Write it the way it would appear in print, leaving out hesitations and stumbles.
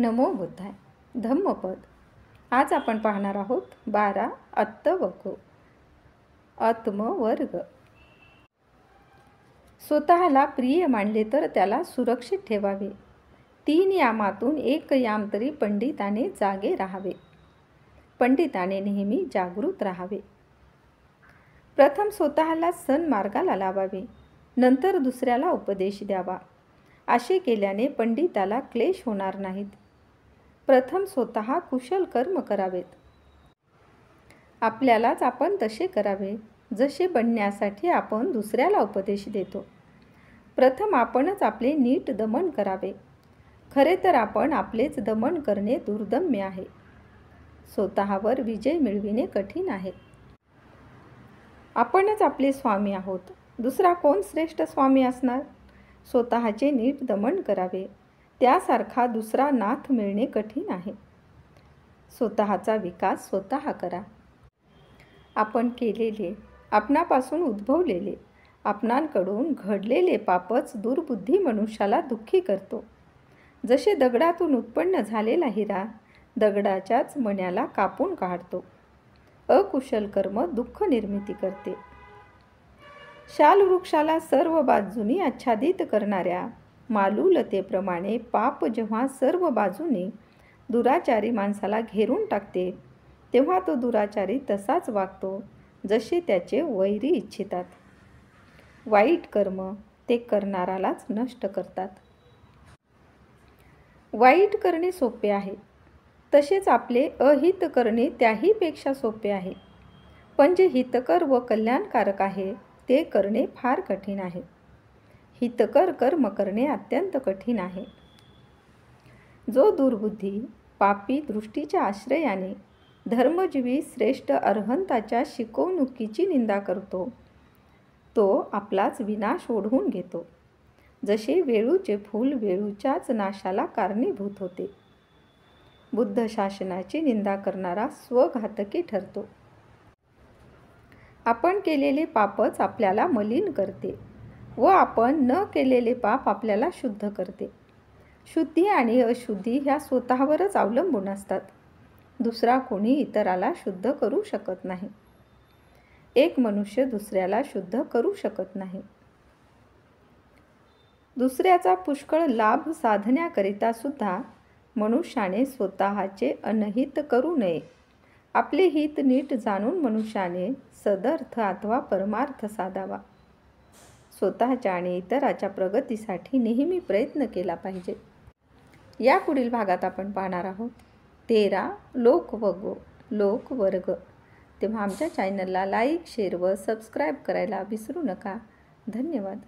नमो बुद्धाय. धम्मपद. आज आपण पाहणार आहोत 12 अत्तवको आत्मवर्ग. स्वतःला प्रिय मानले तर त्याला सुरक्षित ठेवावे. 3 यामातून 1 याम तरी पंडिताने जागे राहावे. पंडिताने नेहमी जागृत राहावे. प्रथम स्वतःला सन्मार्गाला लावावे, नंतर दुसऱ्याला उपदेश द्यावा. असे केल्याने पंडिताला क्लेश होणार नाहीत. प्रथम स्वतः कुशल कर्म करावेत. आपल्यालाच आपण तसे करावे जसे बनण्यासाठी आपण दुसऱ्याला उपदेश देतो. प्रथम आपणच आपले नीट दमन करावे. खरे तर आपण आपलेच दमन करणे दुर्दम्य आहे. स्वतःवर विजय मिळविणे कठीण आहे. आपणच आपले स्वामी आहोत. दुसरा कोण श्रेष्ठ स्वामी असणार? स्वतःचे नीट दमन करावे. त्यासारखा दुसरा नाथ मिळणे कठीण आहे. स्वतःचा विकास स्वतः करा. आपण केलेले, आपणापासून उद्भवलेले, आपणांकडून घडलेले पापच दुर्बुद्धी मनुष्याला दुःखी करतो. जसे दगडातून उत्पन्न झालेला हिरा दगडाच्याच मण्याला कापून काढतो. अकुशल कर्म दुःख निर्मिती करते. शाल वृक्षाला सर्व बाजूनी आच्छादित करणाऱ्या मालुलतेप्रमाणे पाप जेव्हा सर्व बाजूने दुराचारी माणसाला घेरून टाकते, तेव्हा तो दुराचारी तसाच वागतो जसे त्याचे वैरी इच्छितात. वाईट कर्म ते करणारालाच नष्ट करतात. वाईट करणे सोपे आहे, तसेच आपले अहित करणे त्याहीपेक्षा सोपे आहे. पण जे हितकर व कल्याणकारक आहे ते करणे फार कठीण आहे. हितकर कर्म करणे अत्यंत कठीण आहे. जो दुर्बुद्धी पापी दृष्टीच्या आश्रयाने धर्मजीवी श्रेष्ठ अरहंताच्या शिकवणुकीची निंदा करतो, तो आपलाच विनाश ओढवून घेतो. जसे वेळूचे फूल वेळूच्याच नाशाला कारणीभूत होते. बुद्ध शासनाची निंदा करणारा स्वघातकी ठरतो. आपण केलेले पापच आपल्याला मलिन करते व आपण न केलेले पाप आपल्याला शुद्ध करते. शुद्धी आणि अशुद्धी ह्या स्वतःवरच अवलंबून असतात. दुसरा कोणी इतराला शुद्ध करू शकत नाही. एक मनुष्य दुसऱ्याला शुद्ध करू शकत नाही. दुसऱ्याचा पुष्कळ लाभ साधण्याकरिता सुद्धा मनुष्याने स्वतःचे अनहित करू नये. आपले हित नीट जाणून मनुष्याने सदर्थ अथवा परमार्थ साधावा. स्वतःच्या आणि इतराच्या प्रगतीसाठी नेहमी प्रयत्न केला पाहिजे. या पुढील भागात आपण पाहणार आहोत 13 लोकवर्ग. तेव्हा आमच्या चॅनलला लाईक, शेअर व सबस्क्राईब करायला विसरू नका. धन्यवाद.